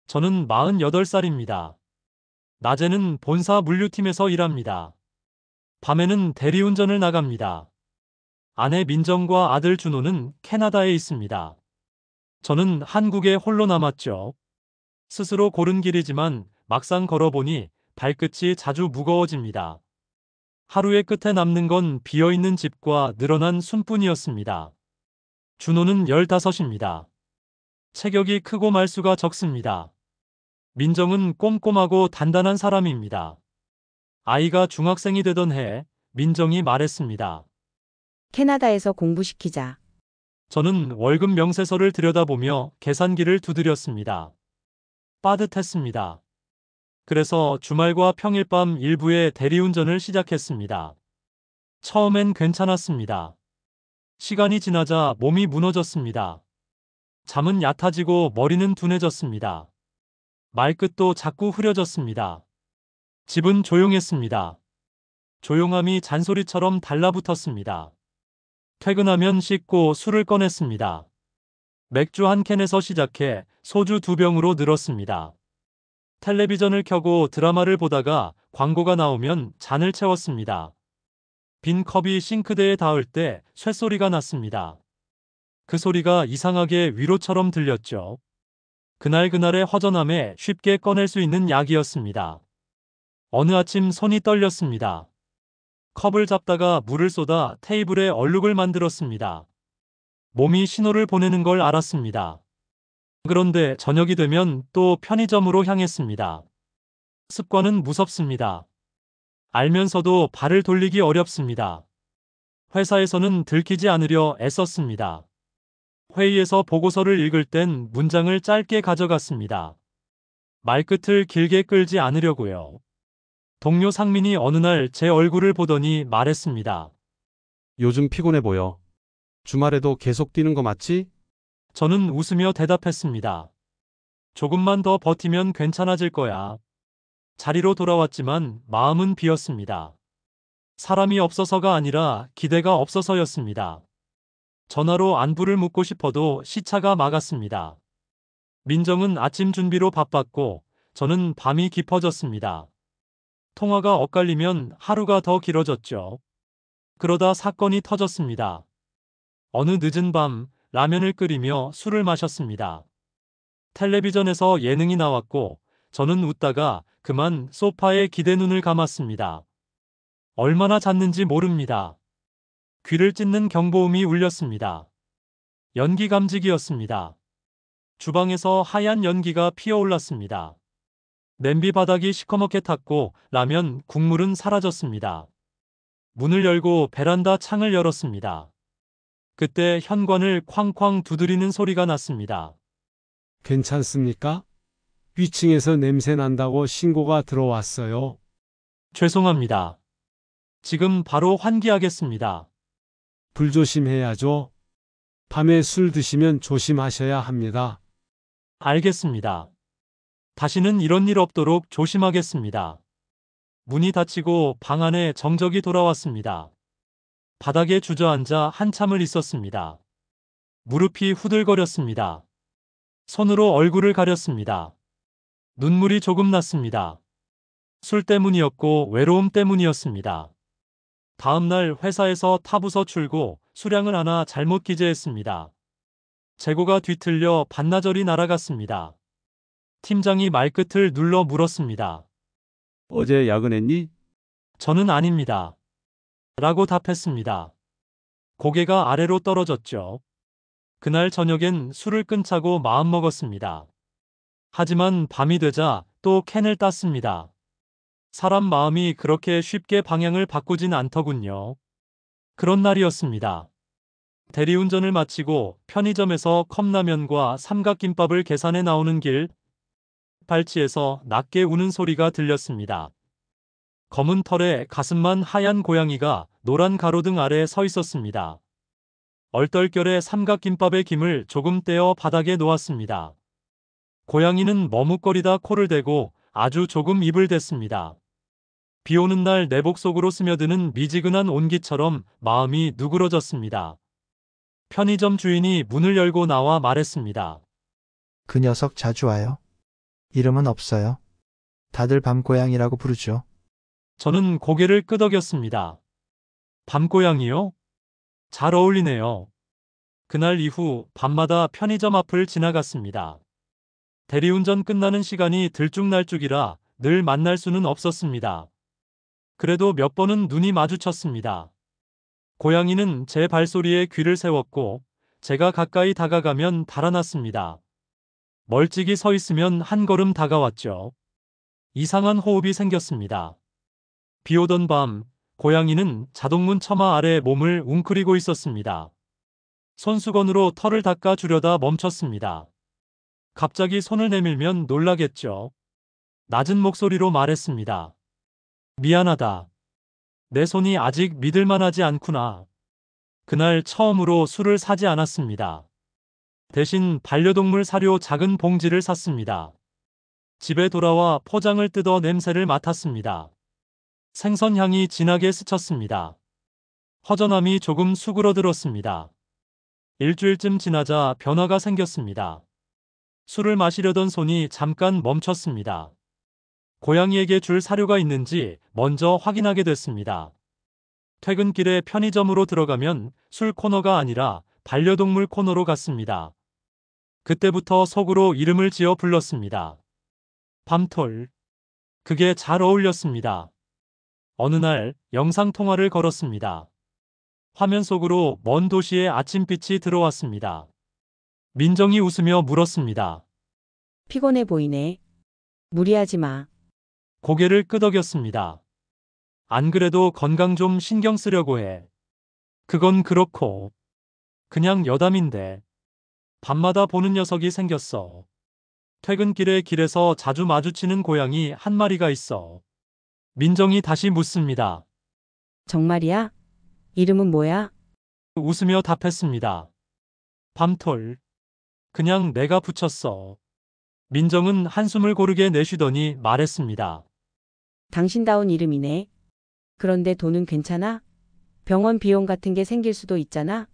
저는 48살입니다. 낮에는 본사 물류팀에서 일합니다. 밤에는 대리운전을 나갑니다. 아내 민정과 아들 준호는 캐나다에 있습니다. 저는 한국에 홀로 남았죠. 스스로 고른 길이지만 막상 걸어보니 발끝이 자주 무거워집니다. 하루의 끝에 남는 건 비어있는 집과 늘어난 숨뿐이었습니다. 준호는 15입니다. 체격이 크고 말수가 적습니다. 민정은 꼼꼼하고 단단한 사람입니다. 아이가 중학생이 되던 해 민정이 말했습니다. 캐나다에서 공부시키자. 저는 월급 명세서를 들여다보며 계산기를 두드렸습니다. 빠듯했습니다. 그래서 주말과 평일 밤 일부에 대리운전을 시작했습니다. 처음엔 괜찮았습니다. 시간이 지나자 몸이 무너졌습니다. 잠은 얕아지고 머리는 둔해졌습니다. 말끝도 자꾸 흐려졌습니다. 집은 조용했습니다. 조용함이 잔소리처럼 달라붙었습니다. 퇴근하면 씻고 술을 꺼냈습니다. 맥주 한 캔에서 시작해 소주 2병으로 늘었습니다. 텔레비전을 켜고 드라마를 보다가 광고가 나오면 잔을 채웠습니다. 빈 컵이 싱크대에 닿을 때 쇳소리가 났습니다. 그 소리가 이상하게 위로처럼 들렸죠. 그날그날의 허전함에 쉽게 꺼낼 수 있는 약이었습니다. 어느 아침 손이 떨렸습니다. 컵을 잡다가 물을 쏟아 테이블에 얼룩을 만들었습니다. 몸이 신호를 보내는 걸 알았습니다. 그런데 저녁이 되면 또 편의점으로 향했습니다. 습관은 무섭습니다. 알면서도 발을 돌리기 어렵습니다. 회사에서는 들키지 않으려 애썼습니다. 회의에서 보고서를 읽을 땐 문장을 짧게 가져갔습니다. 말끝을 길게 끌지 않으려고요. 동료 상민이 어느 날 제 얼굴을 보더니 말했습니다. 요즘 피곤해 보여. 주말에도 계속 뛰는 거 맞지? 저는 웃으며 대답했습니다. 조금만 더 버티면 괜찮아질 거야. 자리로 돌아왔지만 마음은 비었습니다. 사람이 없어서가 아니라 기대가 없어서였습니다. 전화로 안부를 묻고 싶어도 시차가 막았습니다. 민정은 아침 준비로 바빴고 저는 밤이 깊어졌습니다. 통화가 엇갈리면 하루가 더 길어졌죠. 그러다 사건이 터졌습니다. 어느 늦은 밤 라면을 끓이며 술을 마셨습니다. 텔레비전에서 예능이 나왔고 저는 웃다가 그만 소파에 기대 눈을 감았습니다. 얼마나 잤는지 모릅니다. 귀를 찢는 경보음이 울렸습니다. 연기 감지기였습니다. 주방에서 하얀 연기가 피어올랐습니다. 냄비 바닥이 시커멓게 탔고 라면 국물은 사라졌습니다. 문을 열고 베란다 창을 열었습니다. 그때 현관을 쾅쾅 두드리는 소리가 났습니다. 괜찮습니까? 위층에서 냄새 난다고 신고가 들어왔어요. 죄송합니다. 지금 바로 환기하겠습니다. 불조심해야죠. 밤에 술 드시면 조심하셔야 합니다. 알겠습니다. 다시는 이런 일 없도록 조심하겠습니다. 문이 닫히고 방 안에 정적이 돌아왔습니다. 바닥에 주저앉아 한참을 있었습니다. 무릎이 후들거렸습니다. 손으로 얼굴을 가렸습니다. 눈물이 조금 났습니다. 술 때문이었고 외로움 때문이었습니다. 다음 날 회사에서 타부서 출고 수량을 하나 잘못 기재했습니다. 재고가 뒤틀려 반나절이 날아갔습니다. 팀장이 말끝을 눌러 물었습니다. 어제 야근했니? 저는 아닙니다. 라고 답했습니다. 고개가 아래로 떨어졌죠. 그날 저녁엔 술을 끊자고 마음먹었습니다. 하지만 밤이 되자 또 캔을 땄습니다. 사람 마음이 그렇게 쉽게 방향을 바꾸진 않더군요. 그런 날이었습니다. 대리운전을 마치고 편의점에서 컵라면과 삼각김밥을 계산해 나오는 길, 발치에서 낮게 우는 소리가 들렸습니다. 검은 털에 가슴만 하얀 고양이가 노란 가로등 아래 서 있었습니다. 얼떨결에 삼각김밥의 김을 조금 떼어 바닥에 놓았습니다. 고양이는 머뭇거리다 코를 대고 아주 조금 입을 댔습니다. 비 오는 날 내복 속으로 스며드는 미지근한 온기처럼 마음이 누그러졌습니다. 편의점 주인이 문을 열고 나와 말했습니다. 그 녀석 자주 와요. 이름은 없어요. 다들 밤고양이라고 부르죠. 저는 고개를 끄덕였습니다. 밤고양이요? 잘 어울리네요. 그날 이후 밤마다 편의점 앞을 지나갔습니다. 대리운전 끝나는 시간이 들쭉날쭉이라 늘 만날 수는 없었습니다. 그래도 몇 번은 눈이 마주쳤습니다. 고양이는 제 발소리에 귀를 세웠고 제가 가까이 다가가면 달아났습니다. 멀찍이 서 있으면 한 걸음 다가왔죠. 이상한 호흡이 생겼습니다. 비 오던 밤, 고양이는 자동문 처마 아래 몸을 웅크리고 있었습니다. 손수건으로 털을 닦아 주려다 멈췄습니다. 갑자기 손을 내밀면 놀라겠죠. 낮은 목소리로 말했습니다. 미안하다. 내 손이 아직 믿을만하지 않구나. 그날 처음으로 술을 사지 않았습니다. 대신 반려동물 사료 작은 봉지를 샀습니다. 집에 돌아와 포장을 뜯어 냄새를 맡았습니다. 생선 향이 진하게 스쳤습니다. 허전함이 조금 수그러들었습니다. 일주일쯤 지나자 변화가 생겼습니다. 술을 마시려던 손이 잠깐 멈췄습니다. 고양이에게 줄 사료가 있는지 먼저 확인하게 됐습니다. 퇴근길에 편의점으로 들어가면 술 코너가 아니라 반려동물 코너로 갔습니다. 그때부터 속으로 이름을 지어 불렀습니다. 밤톨. 그게 잘 어울렸습니다. 어느 날 영상통화를 걸었습니다. 화면 속으로 먼 도시의 아침빛이 들어왔습니다. 민정이 웃으며 물었습니다. 피곤해 보이네. 무리하지 마. 고개를 끄덕였습니다. 안 그래도 건강 좀 신경 쓰려고 해. 그건 그렇고. 그냥 여담인데. 밤마다 보는 녀석이 생겼어. 퇴근길에 길에서 자주 마주치는 고양이 한 마리가 있어. 민정이 다시 묻습니다. 정말이야? 이름은 뭐야? 웃으며 답했습니다. 밤톨. 그냥 내가 붙였어. 민정은 한숨을 고르게 내쉬더니 말했습니다. 당신다운 이름이네. 그런데 돈은 괜찮아? 병원 비용 같은 게 생길 수도 있잖아.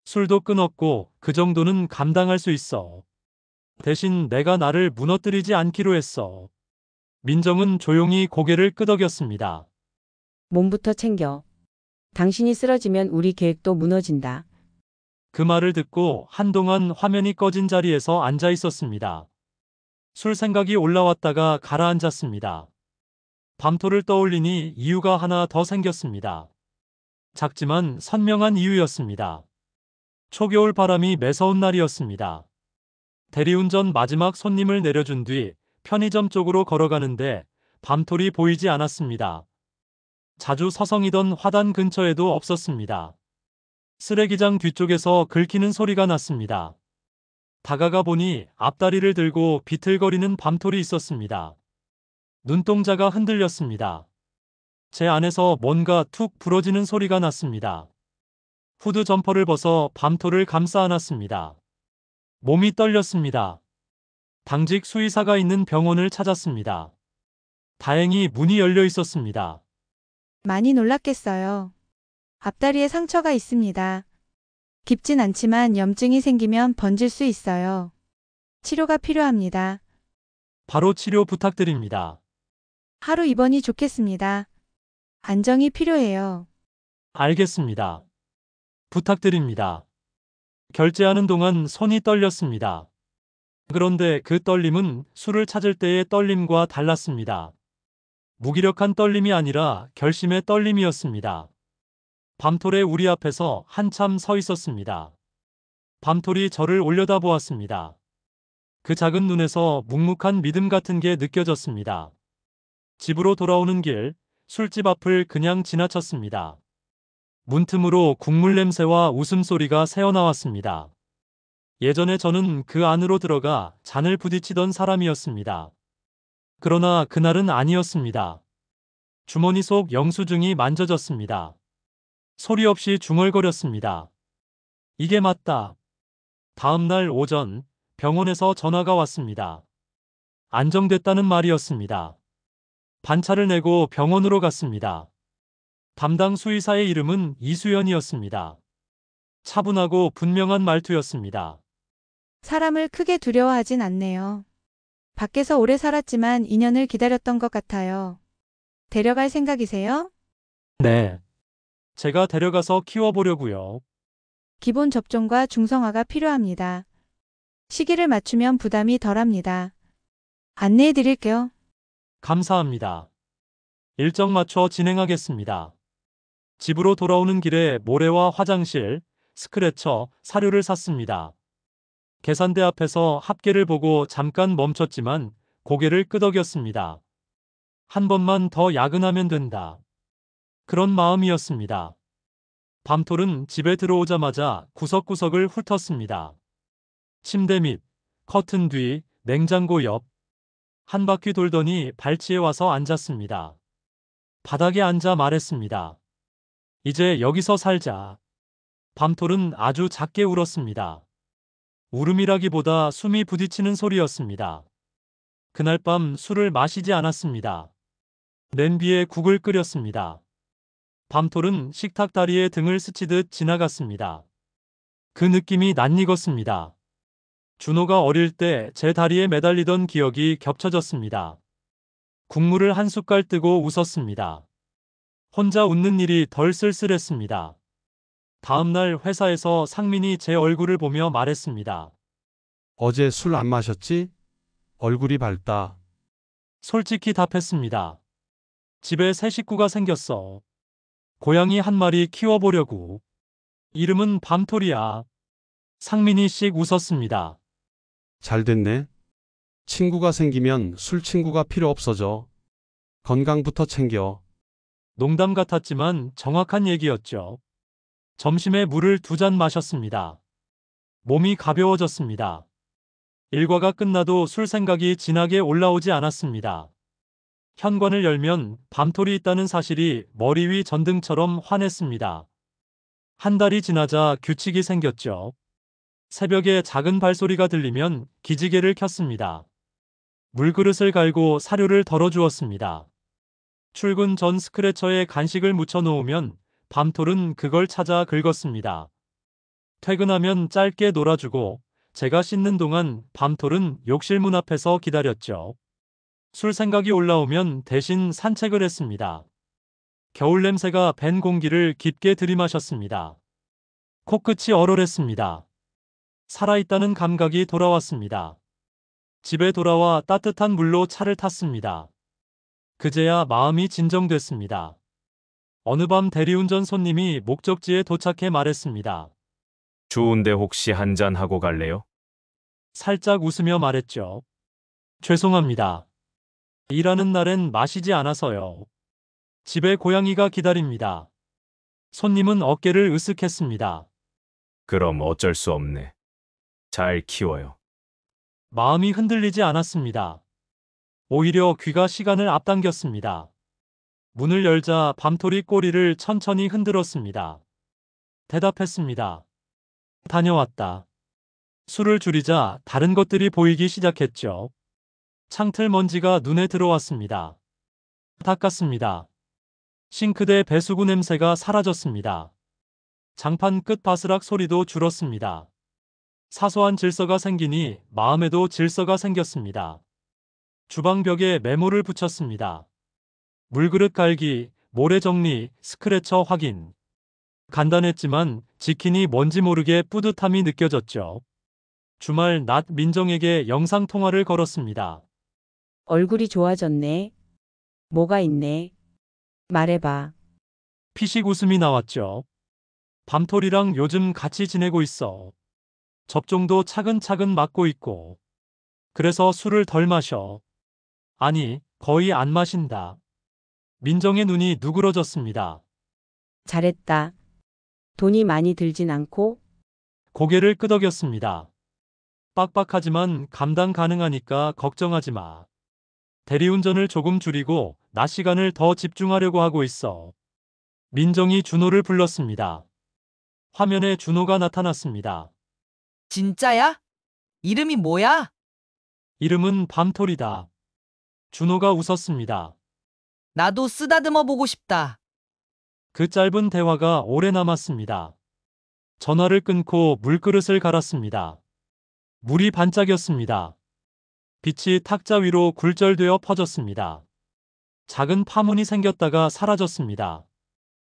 술도 끊었고 그 정도는 감당할 수 있어. 대신 내가 나를 무너뜨리지 않기로 했어. 민정은 조용히 고개를 끄덕였습니다. 몸부터 챙겨. 당신이 쓰러지면 우리 계획도 무너진다. 그 말을 듣고 한동안 화면이 꺼진 자리에서 앉아 있었습니다. 술 생각이 올라왔다가 가라앉았습니다. 밤톨을 떠올리니 이유가 하나 더 생겼습니다. 작지만 선명한 이유였습니다. 초겨울 바람이 매서운 날이었습니다. 대리운전 마지막 손님을 내려준 뒤 편의점 쪽으로 걸어가는데 밤톨이 보이지 않았습니다. 자주 서성이던 화단 근처에도 없었습니다. 쓰레기장 뒤쪽에서 긁히는 소리가 났습니다. 다가가 보니 앞다리를 들고 비틀거리는 밤톨이 있었습니다. 눈동자가 흔들렸습니다. 제 안에서 뭔가 툭 부러지는 소리가 났습니다. 후드 점퍼를 벗어 밤톨을 감싸 안았습니다. 몸이 떨렸습니다. 당직 수의사가 있는 병원을 찾았습니다. 다행히 문이 열려 있었습니다. 많이 놀랐겠어요. 앞다리에 상처가 있습니다. 깊진 않지만 염증이 생기면 번질 수 있어요. 치료가 필요합니다. 바로 치료 부탁드립니다. 하루 입원이 좋겠습니다. 안정이 필요해요. 알겠습니다. 부탁드립니다. 결제하는 동안 손이 떨렸습니다. 그런데 그 떨림은 술을 찾을 때의 떨림과 달랐습니다. 무기력한 떨림이 아니라 결심의 떨림이었습니다. 밤톨의 우리 앞에서 한참 서 있었습니다. 밤톨이 저를 올려다보았습니다. 그 작은 눈에서 묵묵한 믿음 같은 게 느껴졌습니다. 집으로 돌아오는 길, 술집 앞을 그냥 지나쳤습니다. 문틈으로 국물 냄새와 웃음소리가 새어나왔습니다. 예전에 저는 그 안으로 들어가 잔을 부딪히던 사람이었습니다. 그러나 그날은 아니었습니다. 주머니 속 영수증이 만져졌습니다. 소리 없이 중얼거렸습니다. 이게 맞다. 다음 날 오전 병원에서 전화가 왔습니다. 안정됐다는 말이었습니다. 반차를 내고 병원으로 갔습니다. 담당 수의사의 이름은 이수연이었습니다. 차분하고 분명한 말투였습니다. 사람을 크게 두려워하진 않네요. 밖에서 오래 살았지만 인연을 기다렸던 것 같아요. 데려갈 생각이세요? 네. 제가 데려가서 키워보려고요. 기본 접종과 중성화가 필요합니다. 시기를 맞추면 부담이 덜합니다. 안내해 드릴게요. 감사합니다. 일정 맞춰 진행하겠습니다. 집으로 돌아오는 길에 모래와 화장실, 스크래처, 사료를 샀습니다. 계산대 앞에서 합계를 보고 잠깐 멈췄지만 고개를 끄덕였습니다. 한 번만 더 야근하면 된다. 그런 마음이었습니다. 밤톨은 집에 들어오자마자 구석구석을 훑었습니다. 침대 밑, 커튼 뒤, 냉장고 옆. 한 바퀴 돌더니 발치에 와서 앉았습니다. 바닥에 앉아 말했습니다. 이제 여기서 살자. 밤톨은 아주 작게 울었습니다. 울음이라기보다 숨이 부딪히는 소리였습니다. 그날 밤 술을 마시지 않았습니다. 냄비에 국을 끓였습니다. 밤톨은 식탁 다리에 등을 스치듯 지나갔습니다. 그 느낌이 낯익었습니다. 준호가 어릴 때 제 다리에 매달리던 기억이 겹쳐졌습니다. 국물을 한 숟갈 뜨고 웃었습니다. 혼자 웃는 일이 덜 쓸쓸했습니다. 다음 날 회사에서 상민이 제 얼굴을 보며 말했습니다. 어제 술 안 마셨지? 얼굴이 밝다. 솔직히 답했습니다. 집에 새 식구가 생겼어. 고양이 한 마리 키워보려고. 이름은 밤톨이야. 상민이 씩 웃었습니다. 잘 됐네. 친구가 생기면 술 친구가 필요 없어져. 건강부터 챙겨. 농담 같았지만 정확한 얘기였죠. 점심에 물을 2잔 마셨습니다. 몸이 가벼워졌습니다. 일과가 끝나도 술 생각이 진하게 올라오지 않았습니다. 현관을 열면 밤톨이 있다는 사실이 머리 위 전등처럼 환했습니다. 한 달이 지나자 규칙이 생겼죠. 새벽에 작은 발소리가 들리면 기지개를 켰습니다. 물그릇을 갈고 사료를 덜어주었습니다. 출근 전 스크래처에 간식을 묻혀 놓으면 밤톨은 그걸 찾아 긁었습니다. 퇴근하면 짧게 놀아주고 제가 씻는 동안 밤톨은 욕실 문 앞에서 기다렸죠. 술 생각이 올라오면 대신 산책을 했습니다. 겨울 냄새가 밴 공기를 깊게 들이마셨습니다. 코끝이 얼얼했습니다. 살아있다는 감각이 돌아왔습니다. 집에 돌아와 따뜻한 물로 차를 탔습니다. 그제야 마음이 진정됐습니다. 어느 밤 대리운전 손님이 목적지에 도착해 말했습니다. 추운데 혹시 한잔 하고 갈래요? 살짝 웃으며 말했죠. 죄송합니다. 일하는 날엔 마시지 않아서요. 집에 고양이가 기다립니다. 손님은 어깨를 으쓱했습니다. 그럼 어쩔 수 없네. 잘 키워요. 마음이 흔들리지 않았습니다. 오히려 귀가 시간을 앞당겼습니다. 문을 열자 밤톨이 꼬리를 천천히 흔들었습니다. 대답했습니다. 다녀왔다. 술을 줄이자 다른 것들이 보이기 시작했죠. 창틀 먼지가 눈에 들어왔습니다. 닦았습니다. 싱크대 배수구 냄새가 사라졌습니다. 장판 끝 바스락 소리도 줄었습니다. 사소한 질서가 생기니 마음에도 질서가 생겼습니다. 주방 벽에 메모를 붙였습니다. 물그릇 갈기, 모래 정리, 스크래처 확인. 간단했지만 지키니 뭔지 모르게 뿌듯함이 느껴졌죠. 주말 낮 민정에게 영상통화를 걸었습니다. 얼굴이 좋아졌네. 뭐가 있네. 말해봐. 피식 웃음이 나왔죠. 밤톨이랑 요즘 같이 지내고 있어. 접종도 차근차근 맞고 있고. 그래서 술을 덜 마셔. 아니, 거의 안 마신다. 민정의 눈이 누그러졌습니다. 잘했다. 돈이 많이 들진 않고 고개를 끄덕였습니다. 빡빡하지만 감당 가능하니까 걱정하지 마. 대리운전을 조금 줄이고 낮 시간을 더 집중하려고 하고 있어. 민정이 준호를 불렀습니다. 화면에 준호가 나타났습니다. 진짜야? 이름이 뭐야? 이름은 밤톨이다. 준호가 웃었습니다. 나도 쓰다듬어 보고 싶다. 그 짧은 대화가 오래 남았습니다. 전화를 끊고 물그릇을 갈았습니다. 물이 반짝였습니다. 빛이 탁자 위로 굴절되어 퍼졌습니다. 작은 파문이 생겼다가 사라졌습니다.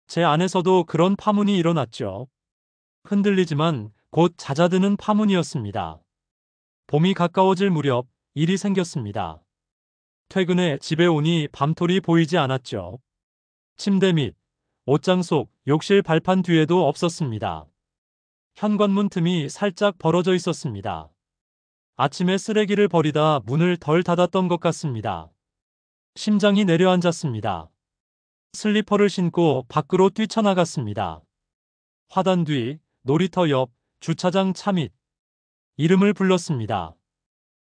제 안에서도 그런 파문이 일어났죠. 흔들리지만 곧 잦아드는 파문이었습니다. 봄이 가까워질 무렵 일이 생겼습니다. 퇴근해 집에 오니 밤톨이 보이지 않았죠. 침대 및 옷장 속 욕실 발판 뒤에도 없었습니다. 현관문 틈이 살짝 벌어져 있었습니다. 아침에 쓰레기를 버리다 문을 덜 닫았던 것 같습니다. 심장이 내려앉았습니다. 슬리퍼를 신고 밖으로 뛰쳐나갔습니다. 화단 뒤, 놀이터 옆, 주차장 차 밑. 이름을 불렀습니다.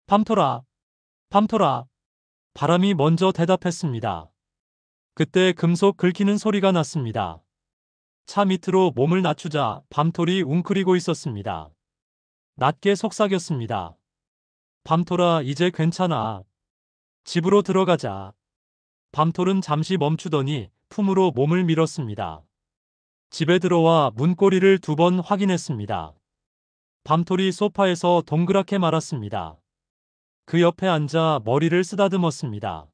밤토라, 밤토라. 바람이 먼저 대답했습니다. 그때 금속 긁히는 소리가 났습니다. 차 밑으로 몸을 낮추자 밤톨이 웅크리고 있었습니다. 낮게 속삭였습니다. 밤톨아, 이제 괜찮아. 집으로 들어가자. 밤톨은 잠시 멈추더니 품으로 몸을 밀었습니다. 집에 들어와 문고리를 2번 확인했습니다. 밤톨이 소파에서 동그랗게 말았습니다. 그 옆에 앉아 머리를 쓰다듬었습니다.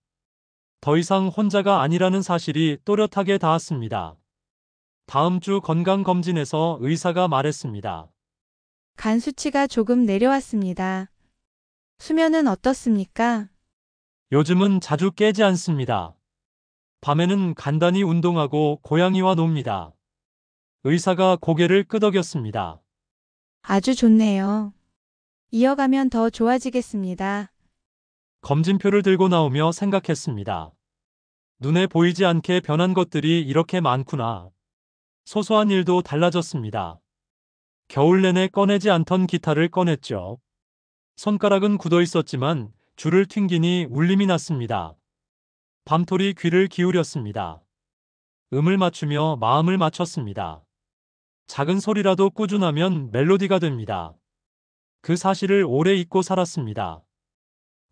더 이상 혼자가 아니라는 사실이 또렷하게 닿았습니다. 다음 주 건강검진에서 의사가 말했습니다. 간 수치가 조금 내려왔습니다. 수면은 어떻습니까? 요즘은 자주 깨지 않습니다. 밤에는 간단히 운동하고 고양이와 놉니다. 의사가 고개를 끄덕였습니다. 아주 좋네요. 이어가면 더 좋아지겠습니다. 검진표를 들고 나오며 생각했습니다. 눈에 보이지 않게 변한 것들이 이렇게 많구나. 소소한 일도 달라졌습니다. 겨울 내내 꺼내지 않던 기타를 꺼냈죠. 손가락은 굳어 있었지만 줄을 튕기니 울림이 났습니다. 밤톨이 귀를 기울였습니다. 음을 맞추며 마음을 맞췄습니다. 작은 소리라도 꾸준하면 멜로디가 됩니다. 그 사실을 오래 잊고 살았습니다.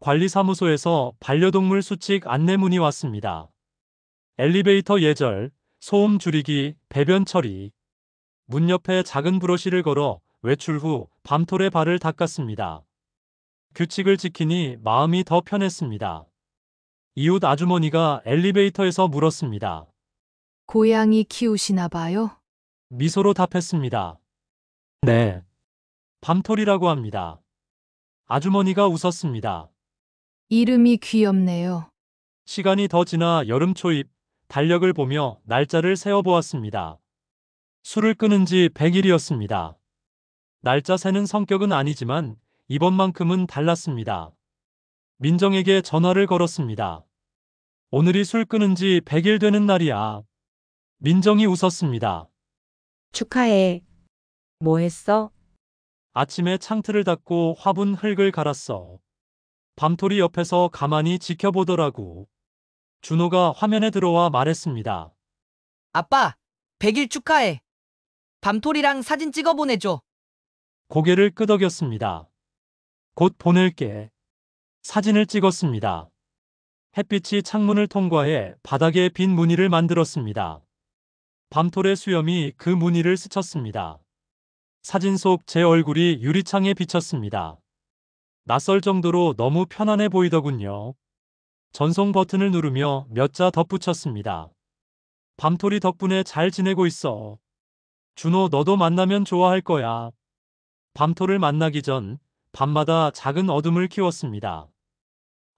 관리사무소에서 반려동물 수칙 안내문이 왔습니다. 엘리베이터 예절, 소음 줄이기, 배변 처리. 문 옆에 작은 브러쉬를 걸어 외출 후 밤톨의 발을 닦았습니다. 규칙을 지키니 마음이 더 편했습니다. 이웃 아주머니가 엘리베이터에서 물었습니다. 고양이 키우시나 봐요? 미소로 답했습니다. 네. 밤톨이라고 합니다. 아주머니가 웃었습니다. 이름이 귀엽네요. 시간이 더 지나 여름 초입, 달력을 보며 날짜를 세어보았습니다. 술을 끊은 지 100일이었습니다. 날짜 세는 성격은 아니지만 이번만큼은 달랐습니다. 민정에게 전화를 걸었습니다. 오늘이 술 끊은 지 100일 되는 날이야. 민정이 웃었습니다. 축하해. 뭐 했어? 아침에 창틀을 닫고 화분 흙을 갈았어. 밤톨이 옆에서 가만히 지켜보더라고. 준호가 화면에 들어와 말했습니다. 아빠, 100일 축하해. 밤톨이랑 사진 찍어 보내줘. 고개를 끄덕였습니다. 곧 보낼게. 사진을 찍었습니다. 햇빛이 창문을 통과해 바닥에 빈 무늬를 만들었습니다. 밤톨의 수염이 그 무늬를 스쳤습니다. 사진 속 제 얼굴이 유리창에 비쳤습니다. 낯설 정도로 너무 편안해 보이더군요. 전송 버튼을 누르며 몇 자 덧붙였습니다. 밤톨이 덕분에 잘 지내고 있어. 준호, 너도 만나면 좋아할 거야. 밤톨을 만나기 전 밤마다 작은 어둠을 키웠습니다.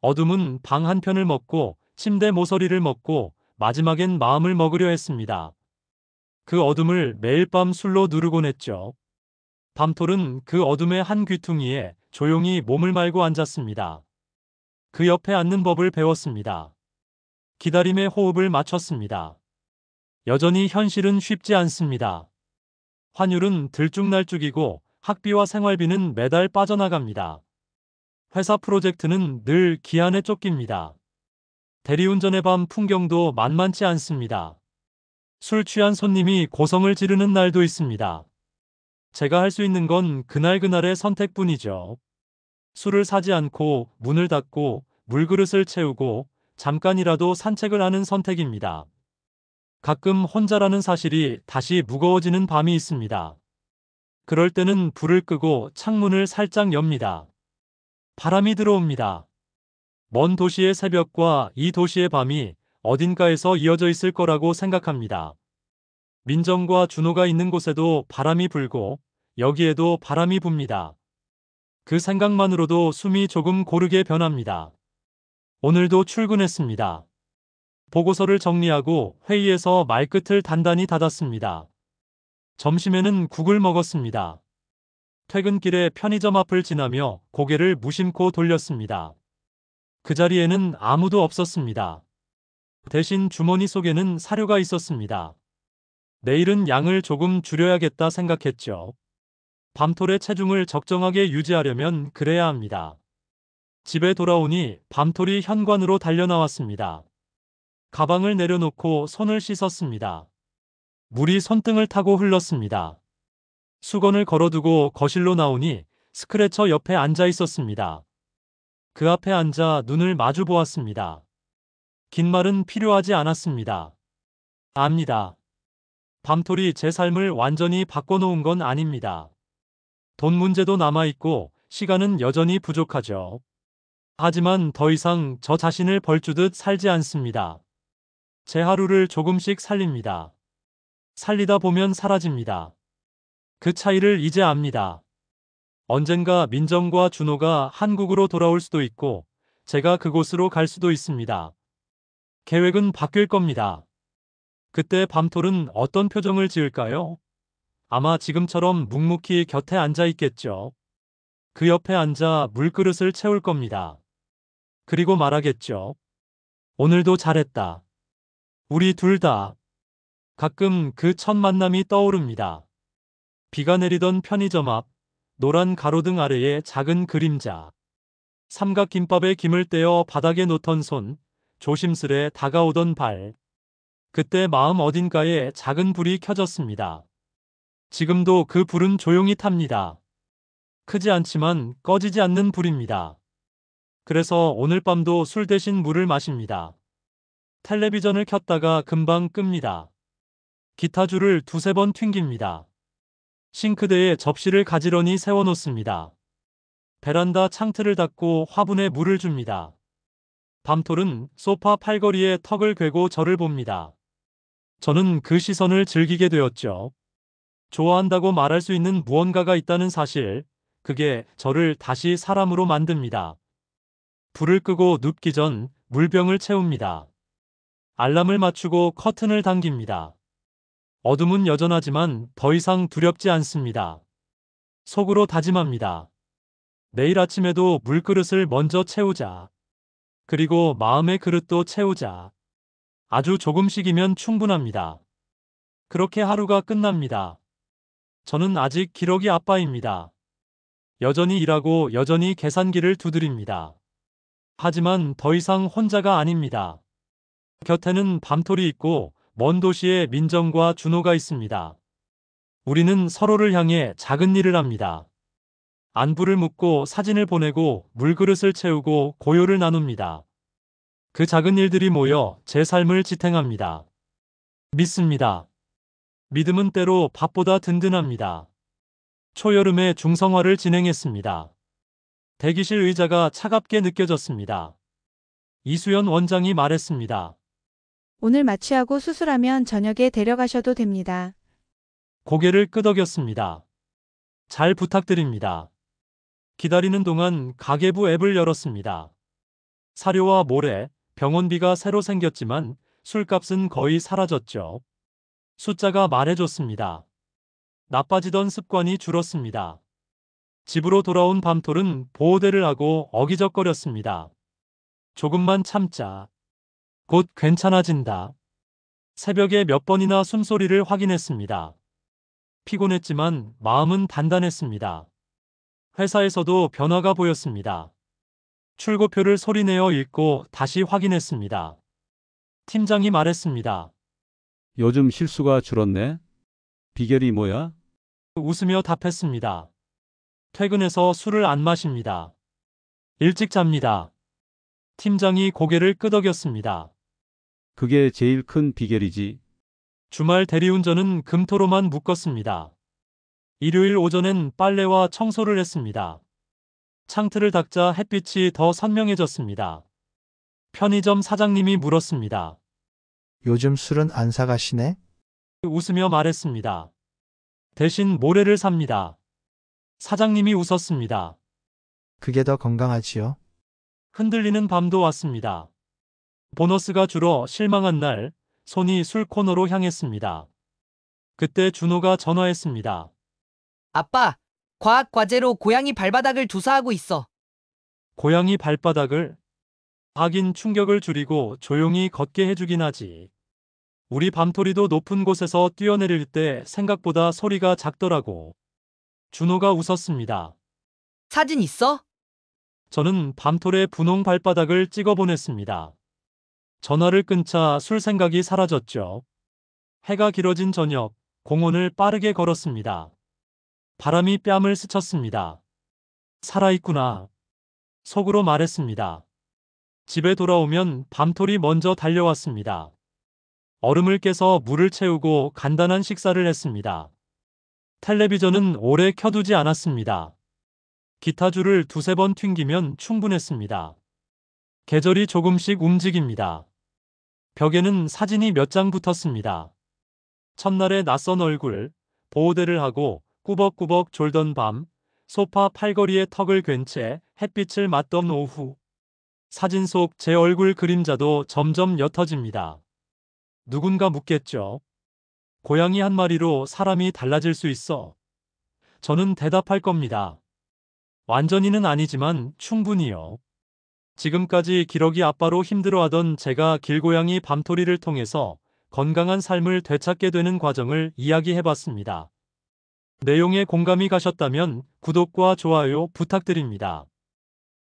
어둠은 방 한편을 먹고 침대 모서리를 먹고 마지막엔 마음을 먹으려 했습니다. 그 어둠을 매일 밤 술로 누르곤 했죠. 밤톨은 그 어둠의 한 귀퉁이에 조용히 몸을 말고 앉았습니다. 그 옆에 앉는 법을 배웠습니다. 기다림의 호흡을 맞췄습니다. 여전히 현실은 쉽지 않습니다. 환율은 들쭉날쭉이고 학비와 생활비는 매달 빠져나갑니다. 회사 프로젝트는 늘 기한에 쫓깁니다. 대리운전의 밤 풍경도 만만치 않습니다. 술 취한 손님이 고성을 지르는 날도 있습니다. 제가 할 수 있는 건 그날그날의 선택뿐이죠. 술을 사지 않고 문을 닫고 물그릇을 채우고 잠깐이라도 산책을 하는 선택입니다. 가끔 혼자라는 사실이 다시 무거워지는 밤이 있습니다. 그럴 때는 불을 끄고 창문을 살짝 엽니다. 바람이 들어옵니다. 먼 도시의 새벽과 이 도시의 밤이 어딘가에서 이어져 있을 거라고 생각합니다. 민정과 준호가 있는 곳에도 바람이 불고 여기에도 바람이 붑니다. 그 생각만으로도 숨이 조금 고르게 변합니다. 오늘도 출근했습니다. 보고서를 정리하고 회의에서 말끝을 단단히 닫았습니다. 점심에는 국을 먹었습니다. 퇴근길에 편의점 앞을 지나며 고개를 무심코 돌렸습니다. 그 자리에는 아무도 없었습니다. 대신 주머니 속에는 사료가 있었습니다. 내일은 양을 조금 줄여야겠다 생각했죠. 밤톨의 체중을 적정하게 유지하려면 그래야 합니다. 집에 돌아오니 밤톨이 현관으로 달려나왔습니다. 가방을 내려놓고 손을 씻었습니다. 물이 손등을 타고 흘렀습니다. 수건을 걸어두고 거실로 나오니 스크래처 옆에 앉아 있었습니다. 그 앞에 앉아 눈을 마주 보았습니다. 긴 말은 필요하지 않았습니다. 압니다. 밤톨이 제 삶을 완전히 바꿔놓은 건 아닙니다. 돈 문제도 남아있고 시간은 여전히 부족하죠. 하지만 더 이상 저 자신을 벌주듯 살지 않습니다. 제 하루를 조금씩 살립니다. 살리다 보면 사라집니다. 그 차이를 이제 압니다. 언젠가 민정과 준호가 한국으로 돌아올 수도 있고 제가 그곳으로 갈 수도 있습니다. 계획은 바뀔 겁니다. 그때 밤톨은 어떤 표정을 지을까요? 아마 지금처럼 묵묵히 곁에 앉아 있겠죠. 그 옆에 앉아 물그릇을 채울 겁니다. 그리고 말하겠죠. 오늘도 잘했다. 우리 둘 다. 가끔 그 첫 만남이 떠오릅니다. 비가 내리던 편의점 앞, 노란 가로등 아래의 작은 그림자. 삼각김밥에 김을 떼어 바닥에 놓던 손, 조심스레 다가오던 발. 그때 마음 어딘가에 작은 불이 켜졌습니다. 지금도 그 불은 조용히 탑니다. 크지 않지만 꺼지지 않는 불입니다. 그래서 오늘 밤도 술 대신 물을 마십니다. 텔레비전을 켰다가 금방 끕니다. 기타줄을 두세 번 튕깁니다. 싱크대에 접시를 가지런히 세워놓습니다. 베란다 창틀을 닫고 화분에 물을 줍니다. 밤톨은 소파 팔걸이에 턱을 괴고 저를 봅니다. 저는 그 시선을 즐기게 되었죠. 좋아한다고 말할 수 있는 무언가가 있다는 사실, 그게 저를 다시 사람으로 만듭니다. 불을 끄고 눕기 전 물병을 채웁니다. 알람을 맞추고 커튼을 당깁니다. 어둠은 여전하지만 더 이상 두렵지 않습니다. 속으로 다짐합니다. 내일 아침에도 물그릇을 먼저 채우자. 그리고 마음의 그릇도 채우자. 아주 조금씩이면 충분합니다. 그렇게 하루가 끝납니다. 저는 아직 기러기 아빠입니다. 여전히 일하고 여전히 계산기를 두드립니다. 하지만 더 이상 혼자가 아닙니다. 곁에는 밤톨이 있고 먼 도시에 민정과 준호가 있습니다. 우리는 서로를 향해 작은 일을 합니다. 안부를 묻고 사진을 보내고 물그릇을 채우고 고요를 나눕니다. 그 작은 일들이 모여 제 삶을 지탱합니다. 믿습니다. 믿음은 때로 밥보다 든든합니다. 초여름에 중성화를 진행했습니다. 대기실 의자가 차갑게 느껴졌습니다. 이수연 원장이 말했습니다. 오늘 마취하고 수술하면 저녁에 데려가셔도 됩니다. 고개를 끄덕였습니다. 잘 부탁드립니다. 기다리는 동안 가계부 앱을 열었습니다. 사료와 모래, 병원비가 새로 생겼지만 술값은 거의 사라졌죠. 숫자가 말해줬습니다. 나빠지던 습관이 줄었습니다. 집으로 돌아온 밤톨은 보호대를 하고 어기적거렸습니다. 조금만 참자. 곧 괜찮아진다. 새벽에 몇 번이나 숨소리를 확인했습니다. 피곤했지만 마음은 단단했습니다. 회사에서도 변화가 보였습니다. 출고표를 소리내어 읽고 다시 확인했습니다. 팀장이 말했습니다. 요즘 실수가 줄었네. 비결이 뭐야? 웃으며 답했습니다. 퇴근해서 술을 안 마십니다. 일찍 잡니다. 팀장이 고개를 끄덕였습니다. 그게 제일 큰 비결이지. 주말 대리운전은 금토로만 묶었습니다. 일요일 오전엔 빨래와 청소를 했습니다. 창틀을 닦자 햇빛이 더 선명해졌습니다. 편의점 사장님이 물었습니다. 요즘 술은 안 사가시네? 웃으며 말했습니다. 대신 모래를 삽니다. 사장님이 웃었습니다. 그게 더 건강하지요. 흔들리는 밤도 왔습니다. 보너스가 줄어 실망한 날, 손이 술 코너로 향했습니다. 그때 준호가 전화했습니다. 아빠, 과학 과제로 고양이 발바닥을 조사하고 있어. 고양이 발바닥을? 하긴 충격을 줄이고 조용히 걷게 해주긴 하지. 우리 밤토리도 높은 곳에서 뛰어내릴 때 생각보다 소리가 작더라고. 준호가 웃었습니다. 사진 있어? 저는 밤톨의 분홍 발바닥을 찍어 보냈습니다. 전화를 끊자 술 생각이 사라졌죠. 해가 길어진 저녁, 공원을 빠르게 걸었습니다. 바람이 뺨을 스쳤습니다. 살아있구나. 속으로 말했습니다. 집에 돌아오면 밤톨이 먼저 달려왔습니다. 얼음을 깨서 물을 채우고 간단한 식사를 했습니다. 텔레비전은 오래 켜두지 않았습니다. 기타줄을 두세 번 튕기면 충분했습니다. 계절이 조금씩 움직입니다. 벽에는 사진이 몇 장 붙었습니다. 첫날의 낯선 얼굴, 보호대를 하고 꾸벅꾸벅 졸던 밤, 소파 팔걸이에 턱을 괜 채 햇빛을 맞던 오후. 사진 속 제 얼굴 그림자도 점점 옅어집니다. 누군가 묻겠죠. 고양이 한 마리로 사람이 달라질 수 있어? 저는 대답할 겁니다. 완전히는 아니지만 충분히요. 지금까지 기러기 아빠로 힘들어하던 제가 길고양이 밤토리를 통해서 건강한 삶을 되찾게 되는 과정을 이야기해봤습니다. 내용에 공감이 가셨다면 구독과 좋아요 부탁드립니다.